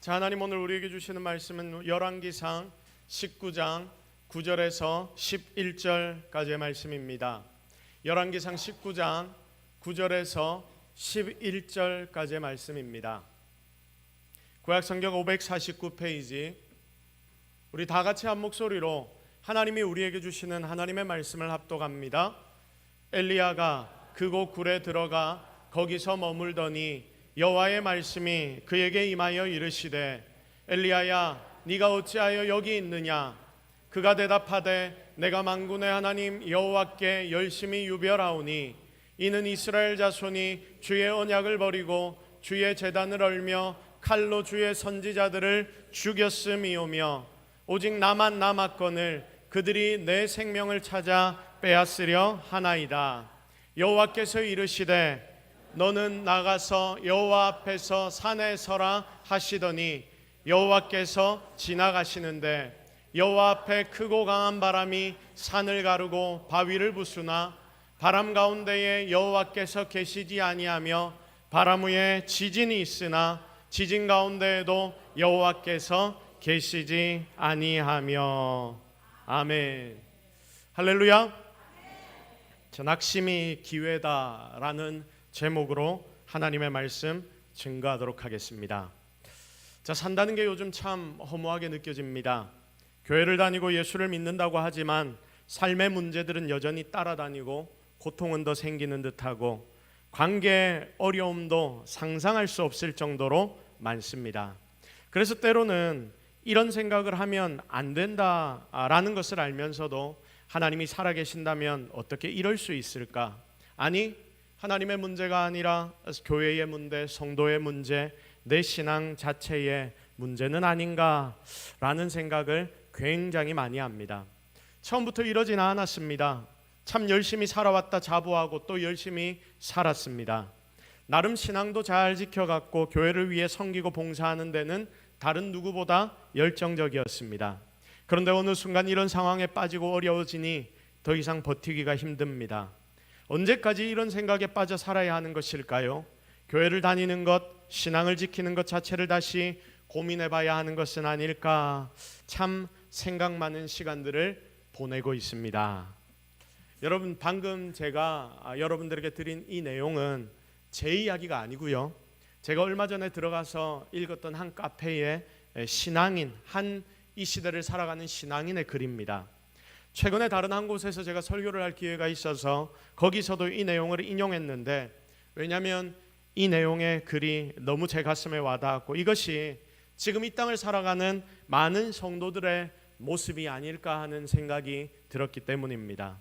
자, 하나님 오늘 우리에게 주시는 말씀은 열왕기상 19장 9절에서 11절까지의 말씀입니다. 열왕기상 19장 9절에서 11절까지의 말씀입니다. 구약성경 549페이지, 우리 다 같이 한 목소리로 하나님이 우리에게 주시는 하나님의 말씀을 합독합니다. 엘리야가 그곳 굴에 들어가 거기서 머물더니 여호와의 말씀이 그에게 임하여 이르시되, 엘리야야, 네가 어찌하여 여기 있느냐? 그가 대답하되, 내가 만군의 하나님 여호와께 열심히 유별하오니 이는 이스라엘 자손이 주의 언약을 버리고 주의 제단을 얼며 칼로 주의 선지자들을 죽였음이오며 오직 나만 남았거늘 그들이 내 생명을 찾아 빼앗으려 하나이다. 여호와께서 이르시되, 너는 나가서 여호와 앞에서 산에 서라 하시더니 여호와께서 지나가시는데 여호와 앞에 크고 강한 바람이 산을 가르고 바위를 부수나 바람 가운데에 여호와께서 계시지 아니하며 바람 위에 지진이 있으나 지진 가운데에도 여호와께서 계시지 아니하며. 아멘. 할렐루야. 저 낙심이 기회다라는 제목으로 하나님의 말씀 증거하도록 하겠습니다. 자, 산다는 게 요즘 참 허무하게 느껴집니다. 교회를 다니고 예수를 믿는다고 하지만 삶의 문제들은 여전히 따라다니고 고통은 더 생기는 듯하고 관계의 어려움도 상상할 수 없을 정도로 많습니다. 그래서 때로는 이런 생각을 하면 안 된다라는 것을 알면서도 하나님이 살아계신다면 어떻게 이럴 수 있을까? 아니, 하나님의 문제가 아니라 교회의 문제, 성도의 문제, 내 신앙 자체의 문제는 아닌가라는 생각을 굉장히 많이 합니다. 처음부터 이러지는 않았습니다. 참 열심히 살아왔다 자부하고 또 열심히 살았습니다. 나름 신앙도 잘 지켜갔고 교회를 위해 섬기고 봉사하는 데는 다른 누구보다 열정적이었습니다. 그런데 어느 순간 이런 상황에 빠지고 어려워지니 더 이상 버티기가 힘듭니다. 언제까지 이런 생각에 빠져 살아야 하는 것일까요? 교회를 다니는 것, 신앙을 지키는 것 자체를 다시 고민해봐야 하는 것은 아닐까? 참 생각 많은 시간들을 보내고 있습니다. 여러분, 방금 제가 여러분들에게 드린 이 내용은 제 이야기가 아니고요, 제가 얼마 전에 들어가서 읽었던 한 카페의 신앙인, 이 시대를 살아가는 신앙인의 글입니다. 최근에 다른 한 곳에서 제가 설교를 할 기회가 있어서 거기서도 이 내용을 인용했는데, 왜냐하면 이 내용의 글이 너무 제 가슴에 와닿았고 이것이 지금 이 땅을 살아가는 많은 성도들의 모습이 아닐까 하는 생각이 들었기 때문입니다.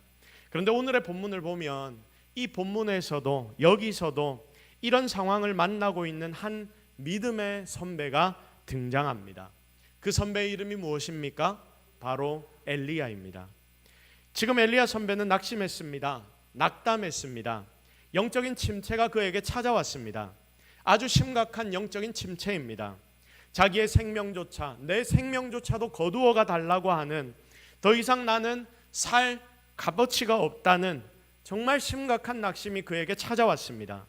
그런데 오늘의 본문을 보면 이 본문에서도 여기서도 이런 상황을 만나고 있는 한 믿음의 선배가 등장합니다. 그 선배의 이름이 무엇입니까? 바로 엘리야입니다. 지금 엘리야 선배는 낙심했습니다. 낙담했습니다. 영적인 침체가 그에게 찾아왔습니다. 아주 심각한 영적인 침체입니다. 자기의 생명조차, 내 생명조차도 거두어가 달라고 하는, 더 이상 나는 살 값어치가 없다는 정말 심각한 낙심이 그에게 찾아왔습니다.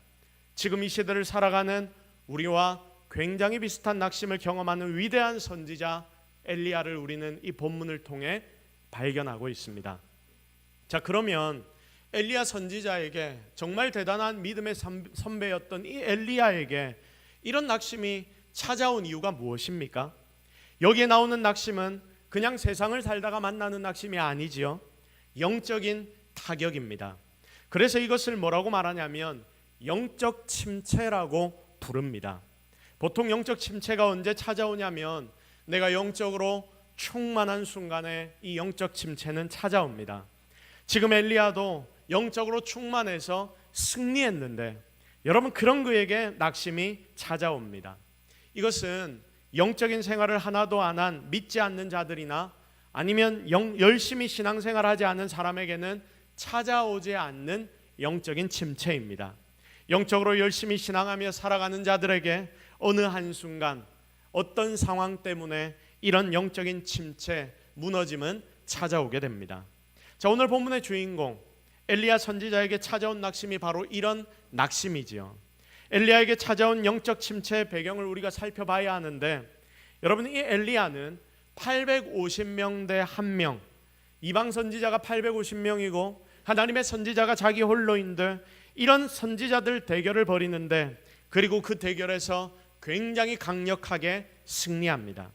지금 이 시대를 살아가는 우리와 굉장히 비슷한 낙심을 경험하는 위대한 선지자 엘리야를 우리는 이 본문을 통해 발견하고 있습니다. 자, 그러면 엘리야 선지자에게, 정말 대단한 믿음의 선배였던 이 엘리야에게 이런 낙심이 찾아온 이유가 무엇입니까? 여기에 나오는 낙심은 그냥 세상을 살다가 만나는 낙심이 아니지요. 영적인 타격입니다. 그래서 이것을 뭐라고 말하냐면 영적 침체라고 부릅니다. 보통 영적 침체가 언제 찾아오냐면 내가 영적으로 충만한 순간에 이 영적 침체는 찾아옵니다. 지금 엘리야도 영적으로 충만해서 승리했는데 여러분, 그런 그에게 낙심이 찾아옵니다. 이것은 영적인 생활을 하나도 안 한 믿지 않는 자들이나 아니면 열심히 신앙생활하지 않은 사람에게는 찾아오지 않는 영적인 침체입니다. 영적으로 열심히 신앙하며 살아가는 자들에게 어느 한순간 어떤 상황 때문에 이런 영적인 침체, 무너짐은 찾아오게 됩니다. 자, 오늘 본문의 주인공 엘리야 선지자에게 찾아온 낙심이 바로 이런 낙심이지요. 엘리야에게 찾아온 영적 침체의 배경을 우리가 살펴봐야 하는데 여러분, 이 엘리야는 850명 대 1명, 이방 선지자가 850명이고 하나님의 선지자가 자기 홀로인들, 이런 선지자들 대결을 벌이는데, 그리고 그 대결에서 굉장히 강력하게 승리합니다.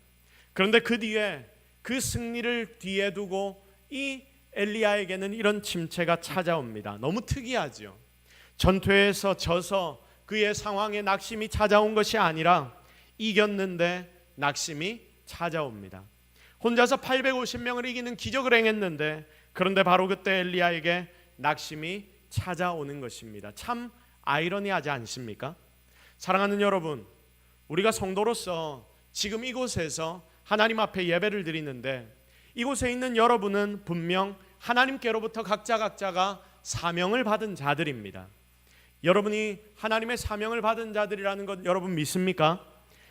그런데 그 뒤에, 그 승리를 뒤에 두고 이 엘리야에게는 이런 침체가 찾아옵니다. 너무 특이하죠. 전투에서 져서 그의 상황에 낙심이 찾아온 것이 아니라 이겼는데 낙심이 찾아옵니다. 혼자서 850명을 이기는 기적을 행했는데, 그런데 바로 그때 엘리야에게 낙심이 찾아오는 것입니다. 참 아이러니하지 않습니까? 사랑하는 여러분, 우리가 성도로서 지금 이곳에서 하나님 앞에 예배를 드리는데, 이곳에 있는 여러분은 분명 하나님께로부터 각자가 사명을 받은 자들입니다. 여러분이 하나님의 사명을 받은 자들이라는 것 여러분 믿습니까?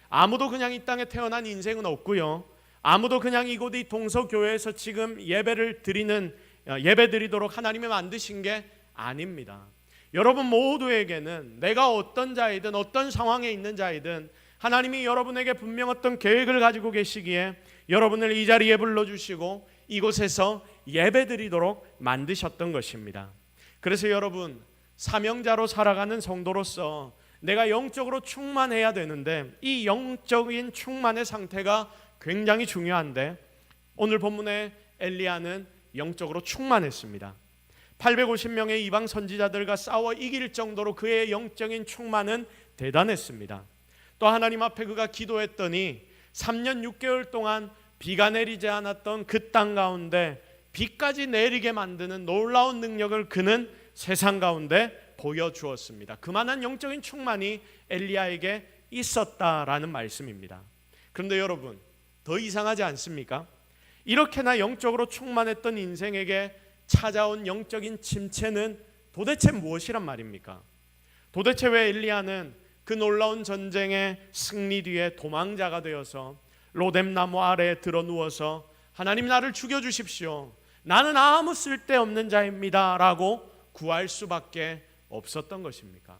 아무도 그냥 이 땅에 태어난 인생은 없고요, 아무도 그냥 이곳 이 동서교회에서 지금 예배 드리도록 하나님이 만드신 게 아닙니다. 여러분 모두에게는, 내가 어떤 자이든 어떤 상황에 있는 자이든 하나님이 여러분에게 분명 어떤 계획을 가지고 계시기에 여러분을 이 자리에 불러주시고 이곳에서 예배 드리도록 만드셨던 것입니다. 그래서 여러분, 사명자로 살아가는 성도로서 내가 영적으로 충만해야 되는데, 이 영적인 충만의 상태가 굉장히 중요한데, 오늘 본문의 엘리야는 영적으로 충만했습니다. 850명의 이방 선지자들과 싸워 이길 정도로 그의 영적인 충만은 대단했습니다. 또 하나님 앞에 그가 기도했더니 3년 6개월 동안 비가 내리지 않았던 그 땅 가운데 비까지 내리게 만드는 놀라운 능력을 그는 세상 가운데 보여주었습니다. 그만한 영적인 충만이 엘리야에게 있었다라는 말씀입니다. 그런데 여러분, 더 이상하지 않습니까? 이렇게나 영적으로 충만했던 인생에게 찾아온 영적인 침체는 도대체 무엇이란 말입니까? 도대체 왜 엘리야는 그 놀라운 전쟁의 승리 뒤에 도망자가 되어서 로뎀나무 아래에 들어 누워서 하나님 나를 죽여주십시오, 나는 아무 쓸데없는 자입니다 라고 구할 수밖에 없었던 것입니까?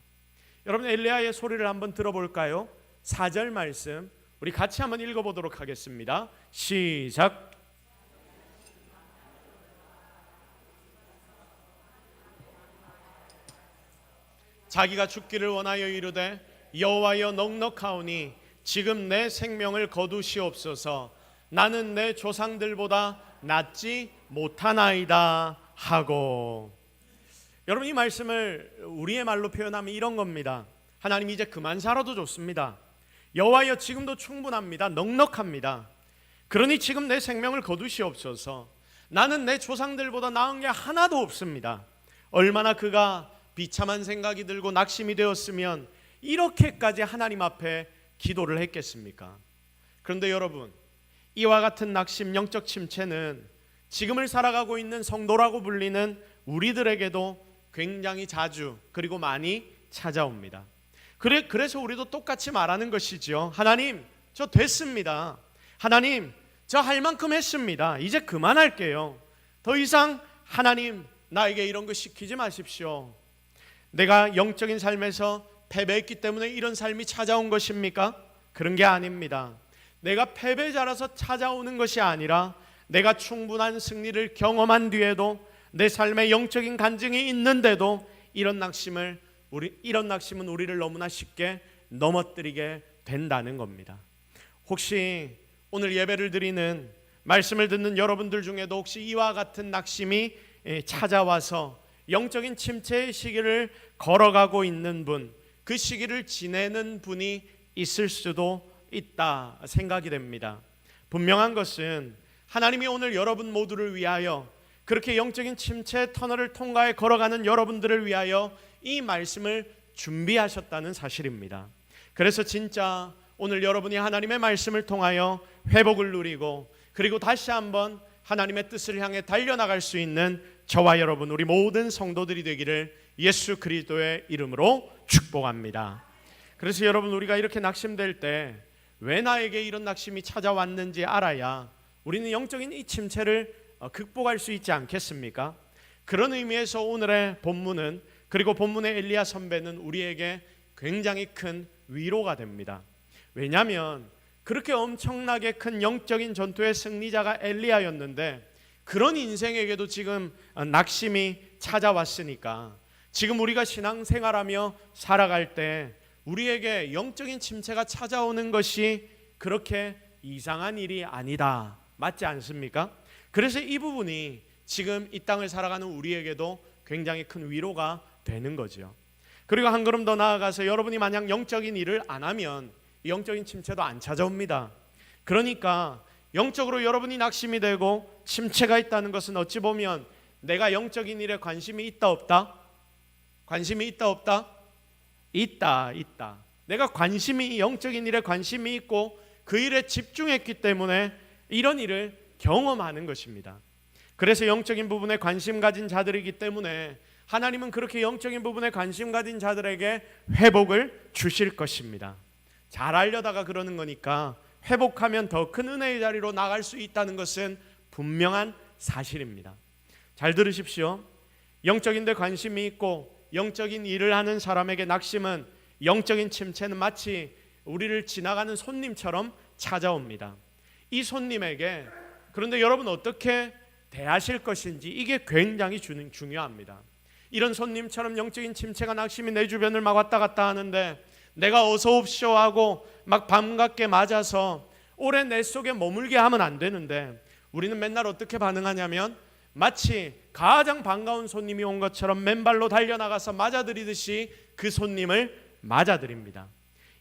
여러분, 엘리야의 소리를 한번 들어볼까요? 4절 말씀 우리 같이 한번 읽어보도록 하겠습니다. 시작. 자기가 죽기를 원하여 이르되 여호와여 넉넉하오니 지금 내 생명을 거두시옵소서, 나는 내 조상들보다 낫지 못하나이다 하고. 여러분, 이 말씀을 우리의 말로 표현하면 이런 겁니다. 하나님 이제 그만 살아도 좋습니다. 여호와여 지금도 충분합니다. 넉넉합니다. 그러니 지금 내 생명을 거두시옵소서, 나는 내 조상들보다 나은 게 하나도 없습니다. 얼마나 그가 비참한 생각이 들고 낙심이 되었으면 이렇게까지 하나님 앞에 기도를 했겠습니까? 그런데 여러분, 이와 같은 낙심, 영적 침체는 지금을 살아가고 있는 성도라고 불리는 우리들에게도 굉장히 자주 그리고 많이 찾아옵니다. 그래서 우리도 똑같이 말하는 것이죠. 하나님, 저 됐습니다. 하나님, 저 할 만큼 했습니다. 이제 그만할게요. 더 이상 하나님 나에게 이런 거 시키지 마십시오. 내가 영적인 삶에서 패배했기 때문에 이런 삶이 찾아온 것입니까? 그런 게 아닙니다. 내가 패배자라서 찾아오는 것이 아니라 내가 충분한 승리를 경험한 뒤에도 내 삶에 영적인 간증이 있는데도 이런 낙심은 우리를 너무나 쉽게 넘어뜨리게 된다는 겁니다. 혹시 오늘 예배를 드리는, 말씀을 듣는 여러분들 중에도 혹시 이와 같은 낙심이 찾아와서 영적인 침체의 시기를 걸어가고 있는 분, 그 시기를 지내는 분이 있을 수도 있다 생각이 됩니다. 분명한 것은 하나님이 오늘 여러분 모두를 위하여, 그렇게 영적인 침체 터널을 통과해 걸어가는 여러분들을 위하여 이 말씀을 준비하셨다는 사실입니다. 그래서 진짜 오늘 여러분이 하나님의 말씀을 통하여 회복을 누리고, 그리고 다시 한번 하나님의 뜻을 향해 달려나갈 수 있는 저와 여러분, 우리 모든 성도들이 되기를 예수 그리스도의 이름으로 축복합니다. 그래서 여러분, 우리가 이렇게 낙심될 때 왜 나에게 이런 낙심이 찾아왔는지 알아야 우리는 영적인 이 침체를 극복할 수 있지 않겠습니까? 그런 의미에서 오늘의 본문은, 그리고 본문의 엘리야 선배는 우리에게 굉장히 큰 위로가 됩니다. 왜냐하면 그렇게 엄청나게 큰 영적인 전투의 승리자가 엘리야였는데 그런 인생에게도 지금 낙심이 찾아왔으니까 지금 우리가 신앙생활하며 살아갈 때 우리에게 영적인 침체가 찾아오는 것이 그렇게 이상한 일이 아니다. 맞지 않습니까? 그래서 이 부분이 지금 이 땅을 살아가는 우리에게도 굉장히 큰 위로가 되는 거죠. 그리고 한 걸음 더 나아가서 여러분이 만약 영적인 일을 안 하면 영적인 침체도 안 찾아옵니다. 그러니까 영적으로 여러분이 낙심이 되고 침체가 있다는 것은 어찌 보면 내가 영적인 일에 관심이 있다 없다? 관심이 있다 없다? 있다. 내가 영적인 일에 관심이 있고 그 일에 집중했기 때문에 이런 일을 경험하는 것입니다. 그래서 영적인 부분에 관심 가진 자들이기 때문에 하나님은 그렇게 영적인 부분에 관심 가진 자들에게 회복을 주실 것입니다. 잘 알려다가 그러는 거니까 회복하면 더 큰 은혜의 자리로 나갈 수 있다는 것은 분명한 사실입니다. 잘 들으십시오. 영적인 데 관심이 있고 영적인 일을 하는 사람에게 낙심은, 영적인 침체는 마치 우리를 지나가는 손님처럼 찾아옵니다. 이 손님에게 그런데 여러분 어떻게 대하실 것인지 이게 굉장히 중요합니다. 이런 손님처럼 영적인 침체가, 낙심이 내 주변을 막 왔다 갔다 하는데 내가 어서 옵쇼 하고 막 반갑게 맞아서 오래 내 속에 머물게 하면 안 되는데 우리는 맨날 어떻게 반응하냐면 마치 가장 반가운 손님이 온 것처럼 맨발로 달려나가서 맞아들이듯이 그 손님을 맞아들입니다.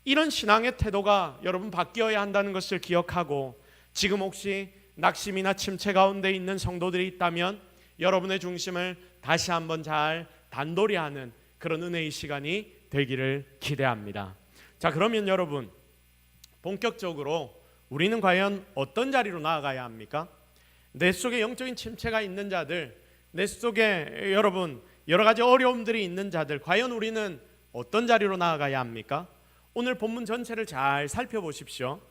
이런 신앙의 태도가 여러분 바뀌어야 한다는 것을 기억하고, 지금 혹시 낙심이나 침체 가운데 있는 성도들이 있다면 여러분의 중심을 다시 한번 잘 단도리하는 그런 은혜의 시간이 되기를 기대합니다. 자, 그러면 여러분 본격적으로 우리는 과연 어떤 자리로 나아가야 합니까? 내 속에 영적인 침체가 있는 자들, 내 속에 여러분 여러 가지 어려움들이 있는 자들, 과연 우리는 어떤 자리로 나아가야 합니까? 오늘 본문 전체를 잘 살펴보십시오.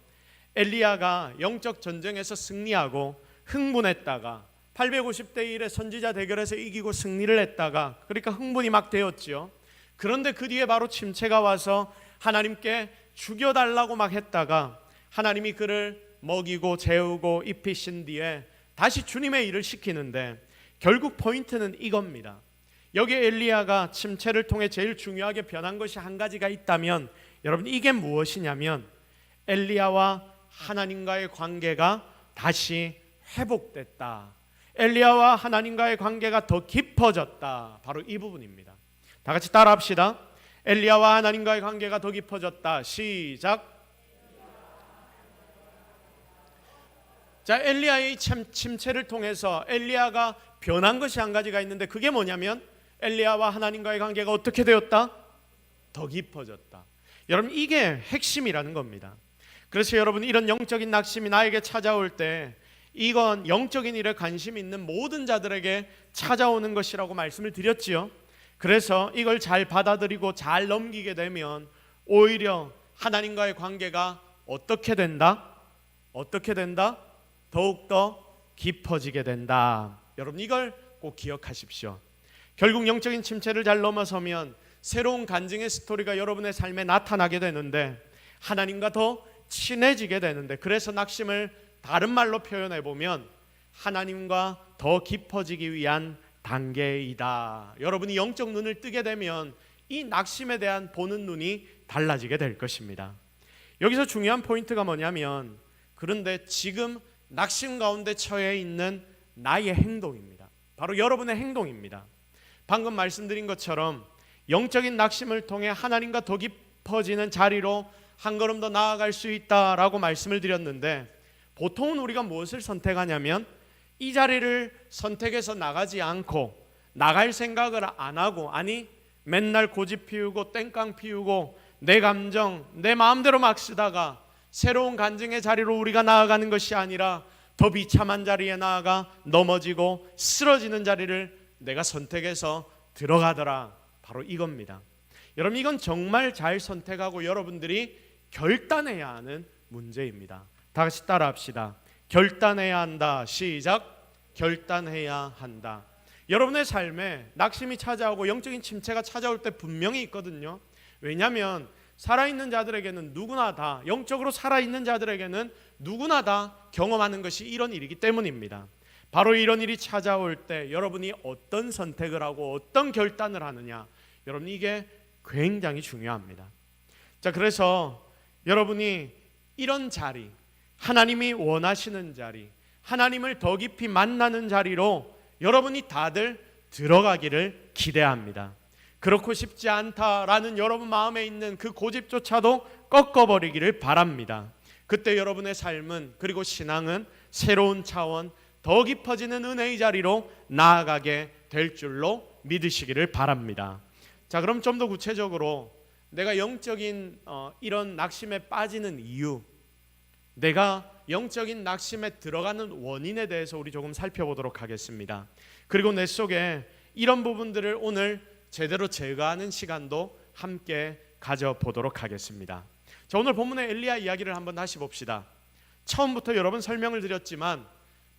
엘리야가 영적 전쟁에서 승리하고 흥분했다가 850대 1의 선지자 대결에서 이기고 승리를 했다가, 그러니까 흥분이 막 되었지요. 그런데 그 뒤에 바로 침체가 와서 하나님께 죽여달라고 막 했다가 하나님이 그를 먹이고 재우고 입히신 뒤에 다시 주님의 일을 시키는데, 결국 포인트는 이겁니다. 여기에 엘리야가 침체를 통해 제일 중요하게 변한 것이 한 가지가 있다면 여러분 이게 무엇이냐면 엘리야와 하나님과의 관계가 다시 회복됐다. 엘리야와 하나님과의 관계가 더 깊어졌다. 바로 이 부분입니다. 다 같이 따라합시다. 엘리야와 하나님과의 관계가 더 깊어졌다. 시작. 자, 엘리야의 침체를 통해서 엘리야가 변한 것이 한 가지가 있는데 그게 뭐냐면 엘리야와 하나님과의 관계가 어떻게 되었다? 더 깊어졌다. 여러분 이게 핵심이라는 겁니다. 그래서 여러분 이런 영적인 낙심이 나에게 찾아올 때 이건 영적인 일에 관심 있는 모든 자들에게 찾아오는 것이라고 말씀을 드렸지요. 그래서 이걸 잘 받아들이고 잘 넘기게 되면 오히려 하나님과의 관계가 어떻게 된다? 어떻게 된다? 더욱더 깊어지게 된다. 여러분 이걸 꼭 기억하십시오. 결국 영적인 침체를 잘 넘어서면 새로운 간증의 스토리가 여러분의 삶에 나타나게 되는데 하나님과 더 친해지게 되는데, 그래서 낙심을 다른 말로 표현해 보면 하나님과 더 깊어지기 위한 단계이다. 여러분이 영적 눈을 뜨게 되면 이 낙심에 대한 보는 눈이 달라지게 될 것입니다. 여기서 중요한 포인트가 뭐냐면, 그런데 지금 낙심 가운데 처해 있는 나의 행동입니다. 바로 여러분의 행동입니다. 방금 말씀드린 것처럼 영적인 낙심을 통해 하나님과 더 깊어지는 자리로 한 걸음 더 나아갈 수 있다라고 말씀을 드렸는데, 보통은 우리가 무엇을 선택하냐면 이 자리를 선택해서 나가지 않고 나갈 생각을 안 하고, 아니 맨날 고집 피우고 땡깡 피우고 내 감정 내 마음대로 막 쓰다가 새로운 간증의 자리로 우리가 나아가는 것이 아니라 더 비참한 자리에 나아가 넘어지고 쓰러지는 자리를 내가 선택해서 들어가더라. 바로 이겁니다. 여러분 이건 정말 잘 선택하고 여러분들이 결단해야 하는 문제입니다. 다 같이 따라합시다. 결단해야 한다. 시작. 결단해야 한다. 여러분의 삶에 낙심이 찾아오고 영적인 침체가 찾아올 때 분명히 있거든요. 왜냐하면 살아있는 자들에게는 누구나 다, 영적으로 살아있는 자들에게는 누구나 다 경험하는 것이 이런 일이기 때문입니다. 바로 이런 일이 찾아올 때 여러분이 어떤 선택을 하고 어떤 결단을 하느냐, 여러분 이게 굉장히 중요합니다. 자, 그래서 여러분이 이런 자리, 하나님이 원하시는 자리, 하나님을 더 깊이 만나는 자리로 여러분이 다들 들어가기를 기대합니다. 그렇고 싶지 않다라는 여러분 마음에 있는 그 고집조차도 꺾어버리기를 바랍니다. 그때 여러분의 삶은, 그리고 신앙은 새로운 차원, 더 깊어지는 은혜의 자리로 나아가게 될 줄로 믿으시기를 바랍니다. 자, 그럼 좀 더 구체적으로 내가 영적인 이런 낙심에 빠지는 이유, 내가 영적인 낙심에 들어가는 원인에 대해서 우리 조금 살펴보도록 하겠습니다. 그리고 내 속에 이런 부분들을 오늘 제대로 제거하는 시간도 함께 가져보도록 하겠습니다. 자, 오늘 본문의 엘리야 이야기를 한번 다시 봅시다. 처음부터 여러 번 설명을 드렸지만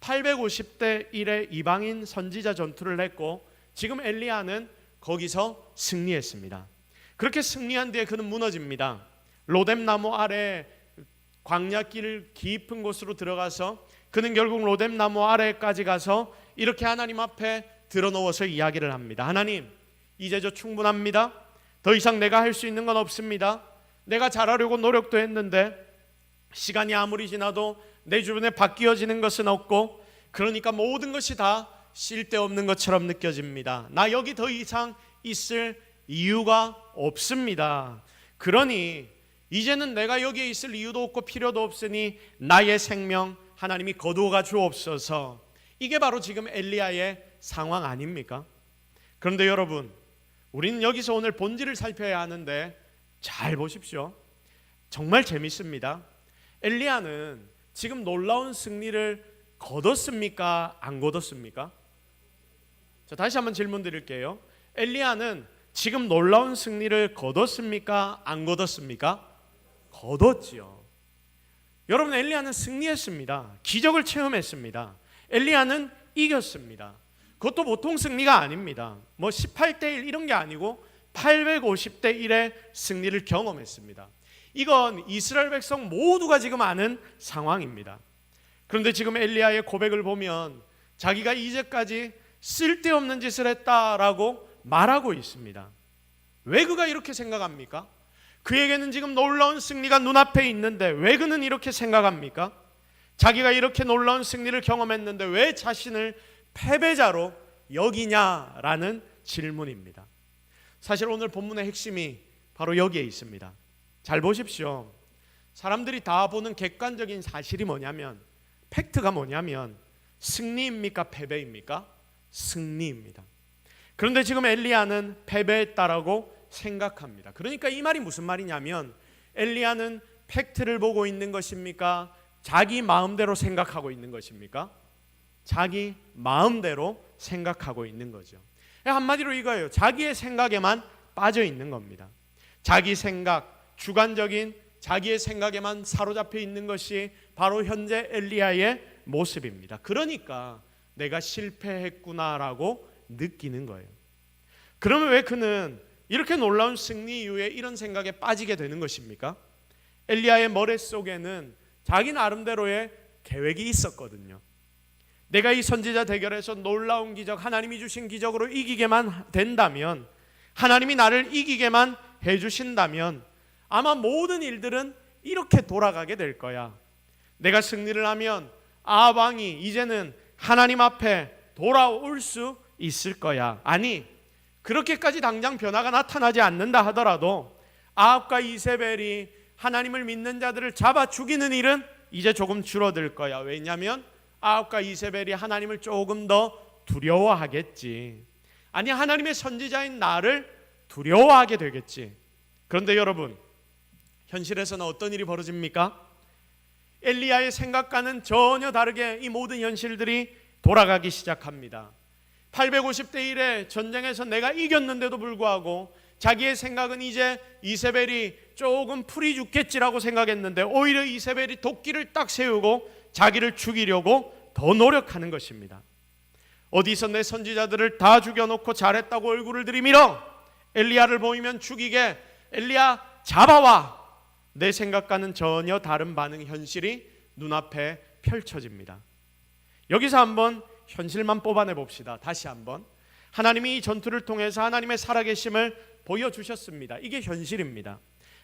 850대 1의 이방인 선지자 전투를 했고 지금 엘리야는 거기서 승리했습니다. 그렇게 승리한 뒤에 그는 무너집니다. 로뎀나무 아래 광야길 깊은 곳으로 들어가서 그는 결국 로뎀나무 아래까지 가서 이렇게 하나님 앞에 드러누워서 이야기를 합니다. 하나님, 이제 저 충분합니다. 더 이상 내가 할 수 있는 건 없습니다. 내가 잘하려고 노력도 했는데 시간이 아무리 지나도 내 주변에 바뀌어지는 것은 없고, 그러니까 모든 것이 다 쓸데없는 것처럼 느껴집니다. 나 여기 더 이상 있을 이유가 없습니다. 그러니 이제는 내가 여기에 있을 이유도 없고 필요도 없으니 나의 생명 하나님이 거두어가 주옵소서. 이게 바로 지금 엘리야의 상황 아닙니까? 그런데 여러분, 우리는 여기서 오늘 본질을 살펴야 하는데 잘 보십시오. 정말 재밌습니다. 엘리야는 지금 놀라운 승리를 거뒀습니까? 안 거뒀습니까? 자, 다시 한번 질문 드릴게요. 엘리야는 지금 놀라운 승리를 거뒀습니까? 안 거뒀습니까? 거뒀지요. 여러분, 엘리야는 승리했습니다. 기적을 체험했습니다. 엘리야는 이겼습니다. 그것도 보통 승리가 아닙니다. 뭐 18대 1 이런 게 아니고 850대 1의 승리를 경험했습니다. 이건 이스라엘 백성 모두가 지금 아는 상황입니다. 그런데 지금 엘리야의 고백을 보면 자기가 이제까지 쓸데없는 짓을 했다라고 말하고 있습니다. 왜 그가 이렇게 생각합니까? 그에게는 지금 놀라운 승리가 눈앞에 있는데 왜 그는 이렇게 생각합니까? 자기가 이렇게 놀라운 승리를 경험했는데 왜 자신을 패배자로 여기냐라는 질문입니다. 사실 오늘 본문의 핵심이 바로 여기에 있습니다. 잘 보십시오. 사람들이 다 보는 객관적인 사실이 뭐냐면, 팩트가 뭐냐면 승리입니까? 패배입니까? 승리입니다. 그런데 지금 엘리야는 패배했다라고 생각합니다. 그러니까 이 말이 무슨 말이냐면, 엘리야는 팩트를 보고 있는 것입니까? 자기 마음대로 생각하고 있는 것입니까? 자기 마음대로 생각하고 있는 거죠. 한마디로 이거예요. 자기의 생각에만 빠져 있는 겁니다. 자기 생각, 주관적인 자기의 생각에만 사로잡혀 있는 것이 바로 현재 엘리야의 모습입니다. 그러니까 내가 실패했구나라고 느끼는 거예요. 그러면 왜 그는 이렇게 놀라운 승리 이후에 이런 생각에 빠지게 되는 것입니까? 엘리야의 머릿속에는 자기 나름대로의 계획이 있었거든요. 내가 이 선지자 대결에서 놀라운 기적, 하나님이 주신 기적으로 이기게만 된다면, 하나님이 나를 이기게만 해주신다면 아마 모든 일들은 이렇게 돌아가게 될 거야. 내가 승리를 하면 아합 왕이 이제는 하나님 앞에 돌아올 수 있을 거야. 아니, 그렇게까지 당장 변화가 나타나지 않는다 하더라도 아합과 이세벨이 하나님을 믿는 자들을 잡아 죽이는 일은 이제 조금 줄어들 거야. 왜냐하면 아합과 이세벨이 하나님을 조금 더 두려워하겠지. 아니, 하나님의 선지자인 나를 두려워하게 되겠지. 그런데 여러분, 현실에서는 어떤 일이 벌어집니까? 엘리야의 생각과는 전혀 다르게 이 모든 현실들이 돌아가기 시작합니다. 850대 1의 전쟁에서 내가 이겼는데도 불구하고 자기의 생각은 이제 이세벨이 조금 풀이 죽겠지라고 생각했는데 오히려 이세벨이 도끼를 딱 세우고 자기를 죽이려고 더 노력하는 것입니다. 어디서 내 선지자들을 다 죽여놓고 잘했다고 얼굴을 들이밀어 엘리야를 보이면 죽이게, 엘리야 잡아와. 내 생각과는 전혀 다른 반응, 현실이 눈앞에 펼쳐집니다. 여기서 한번 현실만 뽑아내 봅시다. 다시 한번 하나님이 이 전투를 통해서 하나님의 살아계심을 보여주셨습니다. 이게 현실입니다.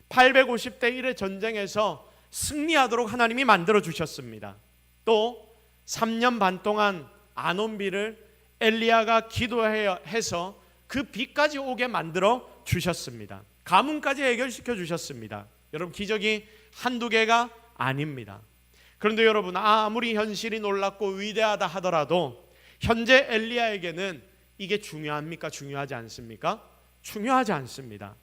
850대 1의 전쟁에서 승리하도록 하나님이 만들어 주셨습니다. 또 3년 반 동안 안 온 비를 엘리야가 기도해서 그 비까지 오게 만들어 주셨습니다. 가뭄까지 해결시켜 주셨습니다. 여러분, 기적이 한두 개가 아닙니다. 그런데 여러분, 아무리 현실이 놀랍고 위대하다 하더라도 현재 엘리야에게는 이게 중요합니까? 중요하지 않습니까? 중요하지 않습니다.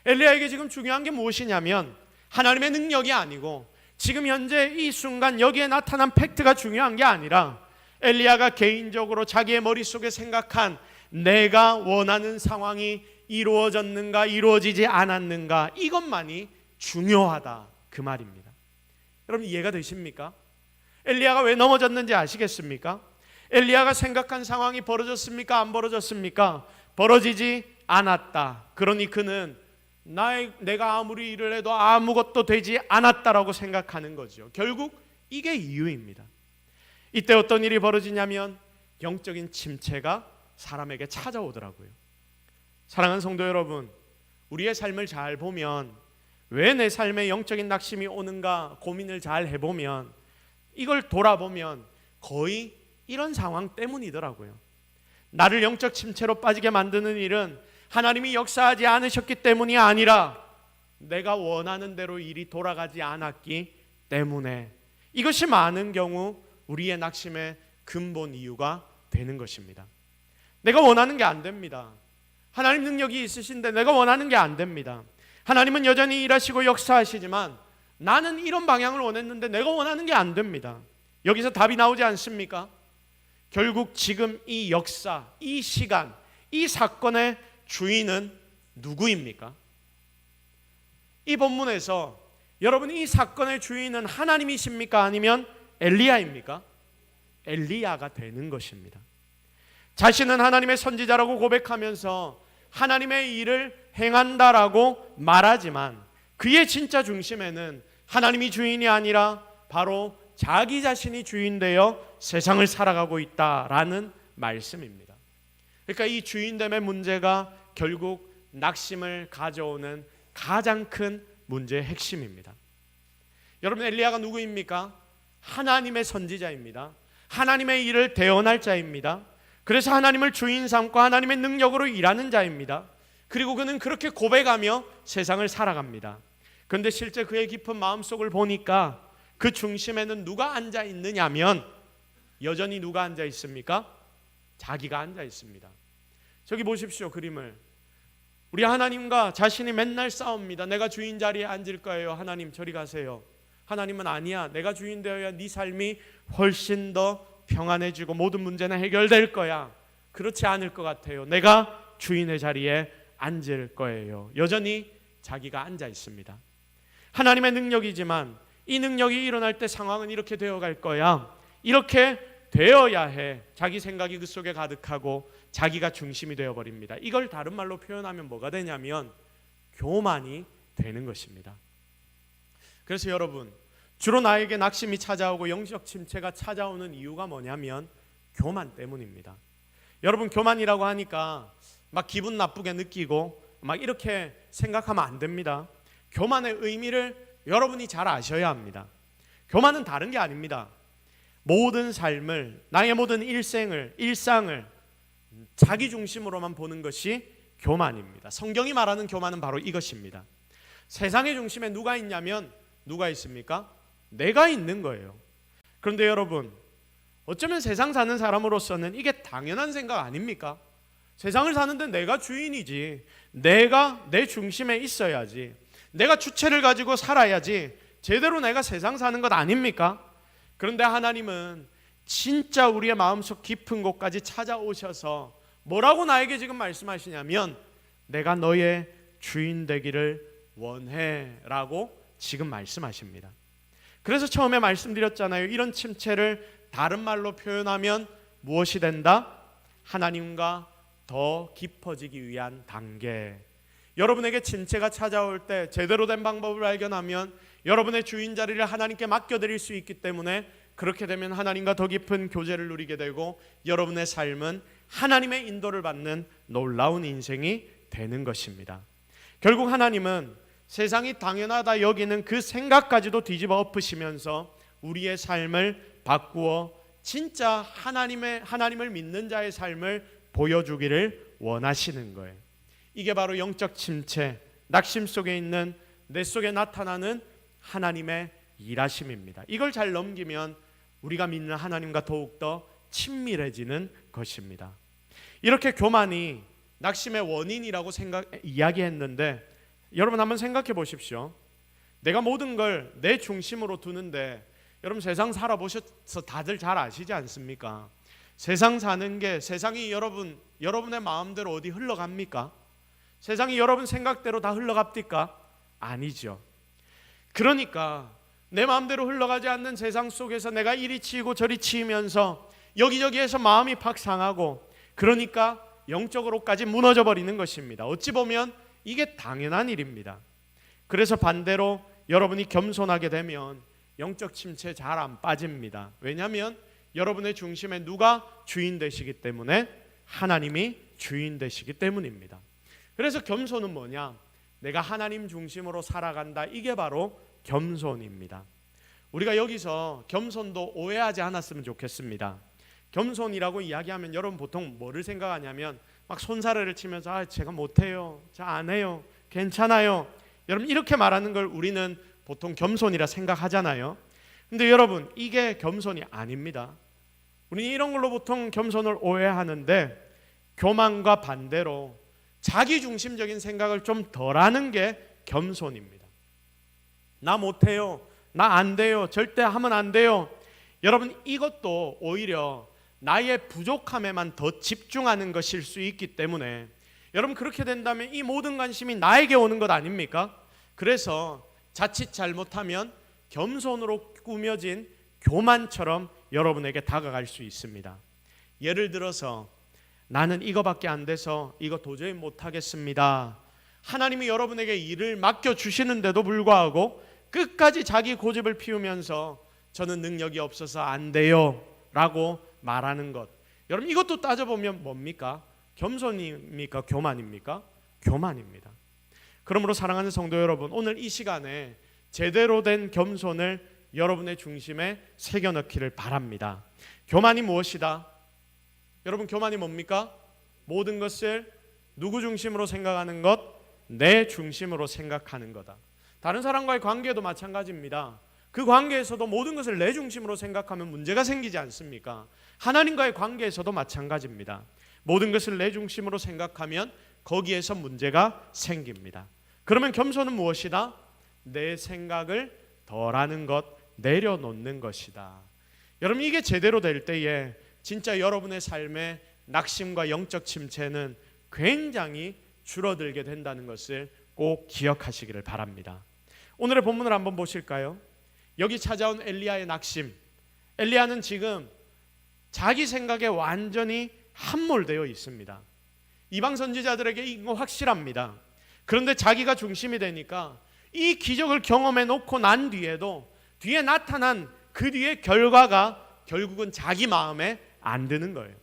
엘리야에게 지금 중요한 게 무엇이냐면 하나님의 능력이 아니고 지금 현재 이 순간 여기에 나타난 팩트가 중요한 게 아니라 엘리야가 개인적으로 자기의 머릿속에 생각한 내가 원하는 상황이 이루어졌는가 이루어지지 않았는가, 이것만이 중요하다, 그 말입니다. 여러분, 이해가 되십니까? 엘리야가 왜 넘어졌는지 아시겠습니까? 엘리야가 생각한 상황이 벌어졌습니까? 안 벌어졌습니까? 벌어지지 않았다. 그러니 그는 내가 아무리 일을 해도 아무것도 되지 않았다라고 생각하는 거죠. 결국 이게 이유입니다. 이때 어떤 일이 벌어지냐면 영적인 침체가 사람에게 찾아오더라고요. 사랑하는 성도 여러분, 우리의 삶을 잘 보면 왜 내 삶에 영적인 낙심이 오는가 고민을 잘 해보면, 이걸 돌아보면 거의 이런 상황 때문이더라고요. 나를 영적 침체로 빠지게 만드는 일은 하나님이 역사하지 않으셨기 때문이 아니라 내가 원하는 대로 일이 돌아가지 않았기 때문에, 이것이 많은 경우 우리의 낙심의 근본 이유가 되는 것입니다. 내가 원하는 게 안 됩니다. 하나님 능력이 있으신데 내가 원하는 게 안 됩니다. 하나님은 여전히 일하시고 역사하시지만 나는 이런 방향을 원했는데 내가 원하는 게 안 됩니다. 여기서 답이 나오지 않습니까? 결국 지금 이 역사, 이 시간, 이 사건의 주인은 누구입니까? 이 본문에서 여러분, 이 사건의 주인은 하나님이십니까? 아니면 엘리야입니까? 엘리야가 되는 것입니다. 자신은 하나님의 선지자라고 고백하면서 하나님의 일을 행한다라고 말하지만 그의 진짜 중심에는 하나님이 주인이 아니라 바로 자기 자신이 주인되어 세상을 살아가고 있다라는 말씀입니다. 그러니까 이 주인됨의 문제가 결국 낙심을 가져오는 가장 큰 문제의 핵심입니다. 여러분, 엘리야가 누구입니까? 하나님의 선지자입니다. 하나님의 일을 대언할 자입니다. 그래서 하나님을 주인 삼고 하나님의 능력으로 일하는 자입니다. 그리고 그는 그렇게 고백하며 세상을 살아갑니다. 그런데 실제 그의 깊은 마음속을 보니까 그 중심에는 누가 앉아 있느냐면 여전히 누가 앉아 있습니까? 자기가 앉아 있습니다. 저기 보십시오, 그림을. 우리 하나님과 자신이 맨날 싸웁니다. 내가 주인 자리에 앉을 거예요. 하나님 저리 가세요. 하나님은 아니야, 내가 주인 되어야 네 삶이 훨씬 더 평안해지고 모든 문제는 해결될 거야. 그렇지 않을 것 같아요. 내가 주인의 자리에 앉을 거예요. 여전히 자기가 앉아 있습니다. 하나님의 능력이지만 이 능력이 일어날 때 상황은 이렇게 되어갈 거야, 이렇게 되어야 해. 자기 생각이 그 속에 가득하고 자기가 중심이 되어버립니다. 이걸 다른 말로 표현하면 뭐가 되냐면 교만이 되는 것입니다. 그래서 여러분, 주로 나에게 낙심이 찾아오고 영적 침체가 찾아오는 이유가 뭐냐면 교만 때문입니다. 여러분, 교만이라고 하니까 막 기분 나쁘게 느끼고 막 이렇게 생각하면 안 됩니다. 교만의 의미를 여러분이 잘 아셔야 합니다. 교만은 다른 게 아닙니다. 모든 삶을, 나의 모든 일상을 자기 중심으로만 보는 것이 교만입니다. 성경이 말하는 교만은 바로 이것입니다. 세상의 중심에 누가 있냐면 누가 있습니까? 내가 있는 거예요. 그런데 여러분, 어쩌면 세상 사는 사람으로서는 이게 당연한 생각 아닙니까? 세상을 사는데 내가 주인이지, 내가 내 중심에 있어야지, 내가 주체를 가지고 살아야지 제대로 내가 세상 사는 것 아닙니까? 그런데 하나님은 진짜 우리의 마음속 깊은 곳까지 찾아오셔서 뭐라고 나에게 지금 말씀하시냐면 내가 너의 주인 되기를 원해 라고 지금 말씀하십니다. 그래서 처음에 말씀드렸잖아요. 이런 침체를 다른 말로 표현하면 무엇이 된다? 하나님과 더 깊어지기 위한 단계. 여러분에게 침체가 찾아올 때 제대로 된 방법을 발견하면 여러분의 주인 자리를 하나님께 맡겨드릴 수 있기 때문에 그렇게 되면 하나님과 더 깊은 교제를 누리게 되고 여러분의 삶은 하나님의 인도를 받는 놀라운 인생이 되는 것입니다. 결국 하나님은 세상이 당연하다 여기는 그 생각까지도 뒤집어 엎으시면서 우리의 삶을 바꾸어 진짜 하나님을 믿는 자의 삶을 보여주기를 원하시는 거예요. 이게 바로 영적 침체, 낙심 속에 있는 내 속에 나타나는 하나님의 일하심입니다. 이걸 잘 넘기면 우리가 믿는 하나님과 더욱더 친밀해지는 것입니다. 이렇게 교만이 낙심의 원인이라고 이야기했는데 여러분 한번 생각해 보십시오. 내가 모든 걸 내 중심으로 두는데 여러분 세상 살아보셔서 다들 잘 아시지 않습니까? 세상 사는 게 세상이 여러분의 마음대로 어디 흘러갑니까? 세상이 여러분 생각대로 다 흘러갑니까? 아니죠. 그러니까 내 마음대로 흘러가지 않는 세상 속에서 내가 이리 치이고 저리 치이면서 여기저기에서 마음이 팍 상하고 그러니까 영적으로까지 무너져 버리는 것입니다. 어찌 보면 이게 당연한 일입니다. 그래서 반대로 여러분이 겸손하게 되면 영적 침체 잘 안 빠집니다. 왜냐하면 여러분의 중심에 누가 주인 되시기 때문에 하나님이 주인 되시기 때문입니다. 그래서 겸손은 뭐냐? 내가 하나님 중심으로 살아간다. 이게 바로 겸손입니다. 우리가 여기서 겸손도 오해하지 않았으면 좋겠습니다. 겸손이라고 이야기하면 여러분 보통 뭐를 생각하냐면 막 손사래를 치면서 제가 못해요, 저 안 해요, 괜찮아요. 여러분 이렇게 말하는 걸 우리는 보통 겸손이라 생각하잖아요. 근데 여러분 이게 겸손이 아닙니다. 우리는 이런 걸로 보통 겸손을 오해하는데 교만과 반대로 자기중심적인 생각을 좀 덜하는 게 겸손입니다. 나 못해요, 나 안 돼요, 절대 하면 안 돼요. 여러분 이것도 오히려 나의 부족함에만 더 집중하는 것일 수 있기 때문에 여러분 그렇게 된다면 이 모든 관심이 나에게 오는 것 아닙니까? 그래서 자칫 잘못하면 겸손으로 꾸며진 교만처럼 여러분에게 다가갈 수 있습니다. 예를 들어서 나는 이거밖에 안 돼서 이거 도저히 못하겠습니다. 하나님이 여러분에게 일을 맡겨주시는데도 불구하고 끝까지 자기 고집을 피우면서 저는 능력이 없어서 안 돼요 라고 말하는 것, 여러분 이것도 따져보면 뭡니까? 겸손입니까? 교만입니까? 교만입니다. 그러므로 사랑하는 성도 여러분, 오늘 이 시간에 제대로 된 겸손을 여러분의 중심에 새겨넣기를 바랍니다. 교만이 무엇이다? 여러분 교만이 뭡니까? 모든 것을 누구 중심으로 생각하는 것? 내 중심으로 생각하는 거다. 다른 사람과의 관계도 마찬가지입니다. 그 관계에서도 모든 것을 내 중심으로 생각하면 문제가 생기지 않습니까? 하나님과의 관계에서도 마찬가지입니다. 모든 것을 내 중심으로 생각하면 거기에서 문제가 생깁니다. 그러면 겸손은 무엇이다? 내 생각을 덜하는 것, 내려놓는 것이다. 여러분 이게 제대로 될 때에 진짜 여러분의 삶의 낙심과 영적 침체는 굉장히 줄어들게 된다는 것을 꼭 기억하시기를 바랍니다. 오늘의 본문을 한번 보실까요? 여기 찾아온 엘리야의 낙심. 엘리야는 지금 자기 생각에 완전히 함몰되어 있습니다. 이방 선지자들에게 이거 확실합니다. 그런데 자기가 중심이 되니까 이 기적을 경험해 놓고 난 뒤에도 뒤에 나타난 그 뒤의 결과가 결국은 자기 마음에 안 드는 거예요.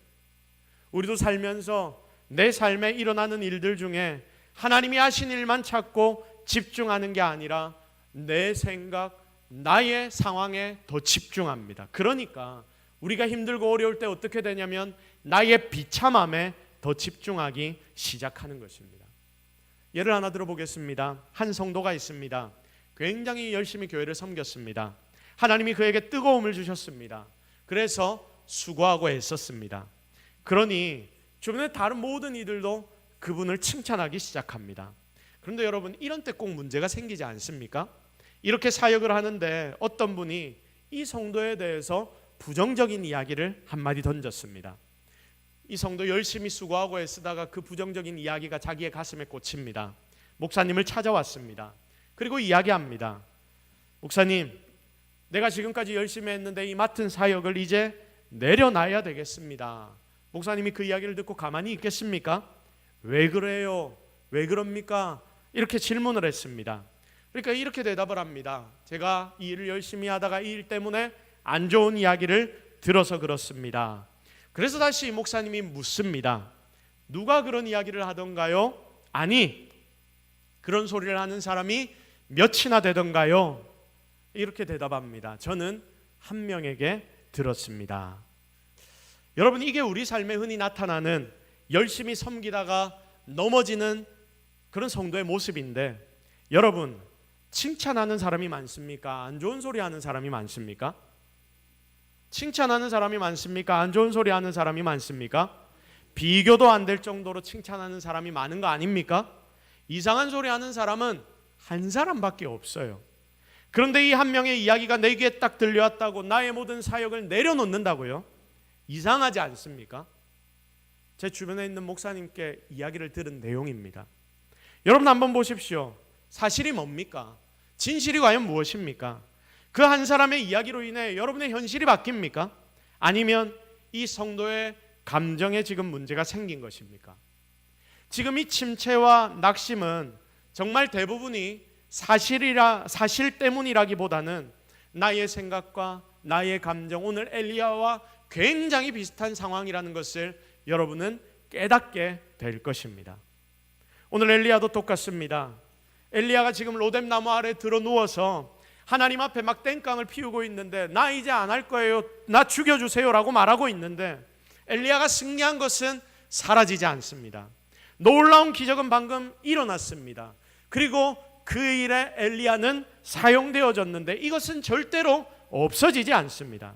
우리도 살면서 내 삶에 일어나는 일들 중에 하나님이 하신 일만 찾고 집중하는 게 아니라 내 생각, 나의 상황에 더 집중합니다. 그러니까 우리가 힘들고 어려울 때 어떻게 되냐면 나의 비참함에 더 집중하기 시작하는 것입니다. 예를 하나 들어보겠습니다. 한 성도가 있습니다. 굉장히 열심히 교회를 섬겼습니다. 하나님이 그에게 뜨거움을 주셨습니다. 그래서 수고하고 애썼습니다. 그러니 주변의 다른 모든 이들도 그분을 칭찬하기 시작합니다. 그런데 여러분 이런 때 꼭 문제가 생기지 않습니까? 이렇게 사역을 하는데 어떤 분이 이 성도에 대해서 부정적인 이야기를 한마디 던졌습니다. 이 성도 열심히 수고하고 애쓰다가 그 부정적인 이야기가 자기의 가슴에 꽂힙니다. 목사님을 찾아왔습니다. 그리고 이야기합니다. 목사님, 내가 지금까지 열심히 했는데 이 맡은 사역을 이제 내려놔야 되겠습니다. 목사님이 그 이야기를 듣고 가만히 있겠습니까? 왜 그래요? 왜 그럽니까? 이렇게 질문을 했습니다. 그러니까 이렇게 대답을 합니다. 제가 이 일을 열심히 하다가 이 일 때문에 안 좋은 이야기를 들어서 그렇습니다. 그래서 다시 목사님이 묻습니다. 누가 그런 이야기를 하던가요? 아니, 그런 소리를 하는 사람이 몇이나 되던가요? 이렇게 대답합니다. 저는 한 명에게 들었습니다. 여러분, 이게 우리 삶에 흔히 나타나는 열심히 섬기다가 넘어지는 그런 성도의 모습인데, 여러분, 칭찬하는 사람이 많습니까? 안 좋은 소리 하는 사람이 많습니까? 칭찬하는 사람이 많습니까? 안 좋은 소리 하는 사람이 많습니까? 비교도 안 될 정도로 칭찬하는 사람이 많은 거 아닙니까? 이상한 소리 하는 사람은 한 사람밖에 없어요. 그런데 이 한 명의 이야기가 내 귀에 딱 들려왔다고 나의 모든 사역을 내려놓는다고요? 이상하지 않습니까? 제 주변에 있는 목사님께 이야기를 들은 내용입니다. 여러분 한번 보십시오. 사실이 뭡니까? 진실이 과연 무엇입니까? 그 한 사람의 이야기로 인해 여러분의 현실이 바뀝니까? 아니면 이 성도의 감정에 지금 문제가 생긴 것입니까? 지금 이 침체와 낙심은 정말 대부분이 사실 때문이라기보다는 나의 생각과 나의 감정, 오늘 엘리야와 굉장히 비슷한 상황이라는 것을 여러분은 깨닫게 될 것입니다. 오늘 엘리야도 똑같습니다. 엘리야가 지금 로뎀 나무 아래 들어 누워서 하나님 앞에 막 땡깡을 피우고 있는데, 나 이제 안 할 거예요, 나 죽여주세요라고 말하고 있는데, 엘리야가 승리한 것은 사라지지 않습니다. 놀라운 기적은 방금 일어났습니다. 그리고 그 일에 엘리야는 사용되어졌는데 이것은 절대로 없어지지 않습니다.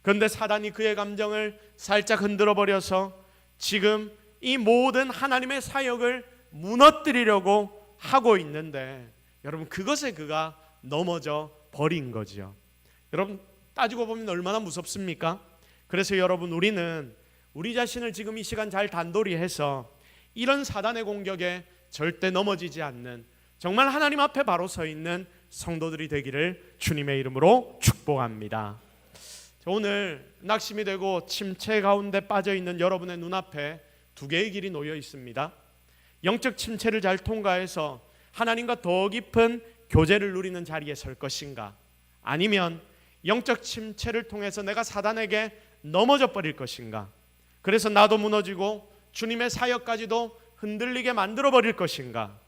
그런데 사단이 그의 감정을 살짝 흔들어 버려서 지금 이 모든 하나님의 사역을 무너뜨리려고 하고 있는데, 여러분, 그것에 그가 넘어져 버린 거죠. 여러분, 따지고 보면 얼마나 무섭습니까? 그래서 여러분, 우리는 우리 자신을 지금 이 시간 잘 단도리해서 이런 사단의 공격에 절대 넘어지지 않는, 정말 하나님 앞에 바로 서 있는 성도들이 되기를 주님의 이름으로 축복합니다. 오늘 낙심이 되고 침체 가운데 빠져 있는 여러분의 눈앞에 두 개의 길이 놓여 있습니다. 영적 침체를 잘 통과해서 하나님과 더 깊은 교제를 누리는 자리에 설 것인가, 아니면 영적 침체를 통해서 내가 사단에게 넘어져 버릴 것인가, 그래서 나도 무너지고 주님의 사역까지도 흔들리게 만들어 버릴 것인가.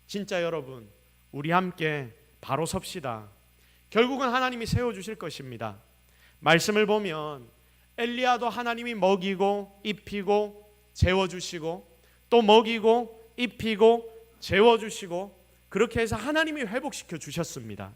진짜 여러분, 우리 함께 바로 섭시다. 결국은 하나님이 세워주실 것입니다. 말씀을 보면 엘리야도 하나님이 먹이고 입히고 재워주시고, 또 먹이고 입히고 재워주시고, 그렇게 해서 하나님이 회복시켜 주셨습니다.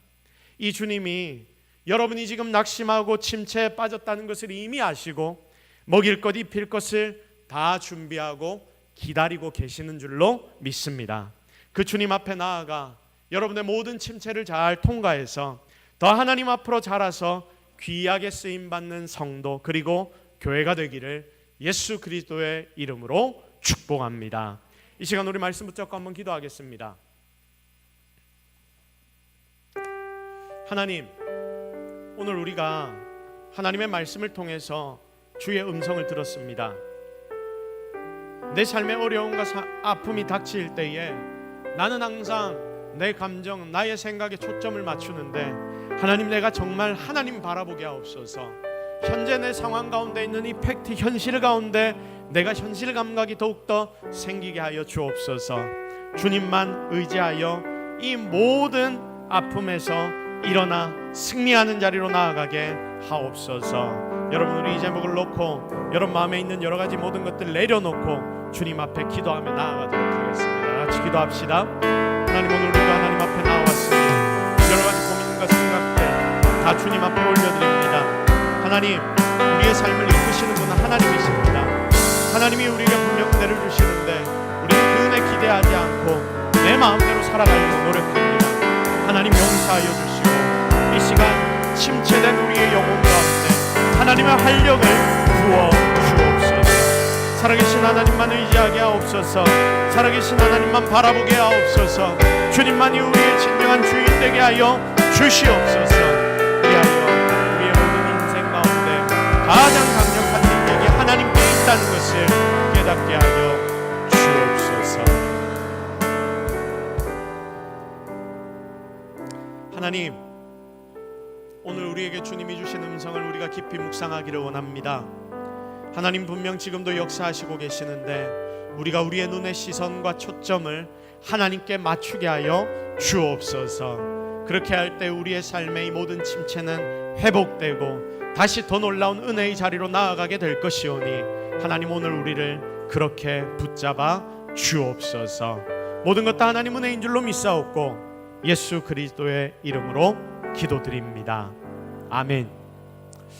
이 주님이 여러분이 지금 낙심하고 침체에 빠졌다는 것을 이미 아시고 먹일 것 입힐 것을 다 준비하고 기다리고 계시는 줄로 믿습니다. 그 주님 앞에 나아가 여러분의 모든 침체를 잘 통과해서 더 하나님 앞으로 자라서 귀하게 쓰임받는 성도, 그리고 교회가 되기를 예수 그리스도의 이름으로 축복합니다. 이 시간 우리 말씀 붙잡고 한번 기도하겠습니다. 하나님, 오늘 우리가 하나님의 말씀을 통해서 주의 음성을 들었습니다. 내 삶의 어려움과 아픔이 닥칠 때에 나는 항상 내 감정, 나의 생각에 초점을 맞추는데, 하나님, 내가 정말 하나님 바라보게 하옵소서. 현재 내 상황 가운데 있는 이 팩트 현실 가운데 내가 현실 감각이 더욱더 생기게 하여 주옵소서. 주님만 의지하여 이 모든 아픔에서 일어나 승리하는 자리로 나아가게 하옵소서. 여러분, 우리 이 제목을 놓고 여러분 마음에 있는 여러 가지 모든 것들 내려놓고 주님 앞에 기도하며 나아가도록 하겠습니다. 같이 기도합시다. 하나님, 오늘 우리가 하나님 앞에 나왔으니 여러 가지 고민과 생각들 다 주님 앞에 올려드립니다. 하나님, 우리의 삶을 이끄시는 분은 하나님이십니다. 하나님이 우리에게 분명 은혜를 주시는데 우리는 그 은혜 기대하지 않고 내 마음대로 살아가려고 노력합니다. 하나님, 용서하여 주시고 이 시간 침체된 우리의 영혼 가운데 하나님의 활력을 부어 주옵소서. 살아계신 하나님만 의지하게 하옵소서. 살아계신 하나님만 바라보게 하옵소서. 주님만이 우리의 진정한 주인 되게 하여 주시옵소서. 그리하여 우리의 모든 인생 가운데 가장 강력한 능력이 하나님께 있다는 것을 깨닫게 하여 주옵소서. 하나님, 오늘 우리에게 주님이 주신 음성을 우리가 깊이 묵상하기를 원합니다. 하나님, 분명 지금도 역사하시고 계시는데 우리가 우리의 눈의 시선과 초점을 하나님께 맞추게 하여 주옵소서. 그렇게 할 때 우리의 삶의 이 모든 침체는 회복되고 다시 더 놀라운 은혜의 자리로 나아가게 될 것이오니 하나님, 오늘 우리를 그렇게 붙잡아 주옵소서. 모든 것 다 하나님 은혜인 줄로 믿사옵고 예수 그리스도의 이름으로 기도드립니다. 아멘.